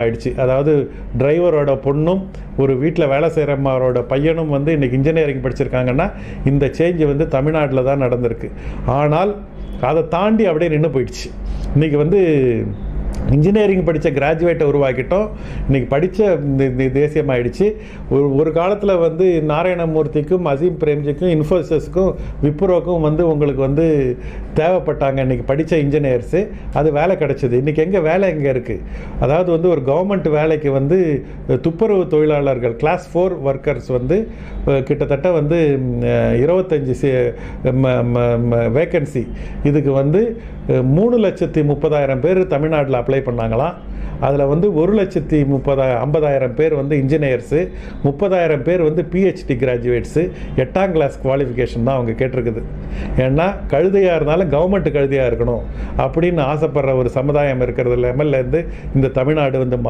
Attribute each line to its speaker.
Speaker 1: ஆயிடுச்சு. அதாவது டிரைவரோட பொண்ணும் ஒரு வீட்டில் வேலை செய்கிறவரோட பையனும் வந்து இன்றைக்கி இன்ஜினியரிங் படிச்சிருக்காங்கன்னா இந்த சேஞ்சு வந்து தமிழ்நாட்டில் தான் நடந்திருக்கு. ஆனால் அதை தாண்டி அப்படியே நின்று போயிடுச்சு. இன்றைக்கி வந்து இன்ஜினியரிங் படித்த கிராஜுவேட்டை உருவாக்கிட்டோம். இன்றைக்கி படித்த இந்த தேசியமாகிடுச்சு. ஒரு காலத்தில் வந்து நாராயணமூர்த்திக்கும் அசீம் பிரேம்ஜிக்கும் இன்ஃபோசிஸ்க்கும் விப்ரோக்கும் வந்து உங்களுக்கு வந்து தேவைப்பட்டாங்க இன்றைக்கி படித்த இன்ஜினியர்ஸு. அது வேலை கிடச்சிது. இன்றைக்கி வேலை எங்கே இருக்குது? அதாவது வந்து ஒரு கவர்மெண்ட் வேலைக்கு வந்து துப்புரவு தொழிலாளர்கள் கிளாஸ் 4 ஒர்க்கர்ஸ் வந்து கிட்டத்தட்ட வந்து 25 வேக்கன்சி. இதுக்கு வந்து 3,30,000 பேர் தமிழ்நாட்டில் அப்ளை பண்ணாங்களாம். அதில் வந்து 1,50,000 பேர் வந்து இன்ஜினியர்ஸு, 30,000 பேர் வந்து பிஹெச்டி கிராஜுவேட்ஸு. 8ஆம் கிளாஸ் குவாலிஃபிகேஷன் தான் அவங்க கேட்டிருக்குது. ஏன்னா கழுதையாக இருந்தாலும் கவர்மெண்ட் கழுதையாக இருக்கணும் அப்படின்னு ஆசைப்படுற ஒரு சமுதாயம் இருக்கிறது லெவல்லேருந்து இந்த தமிழ்நாடு வந்து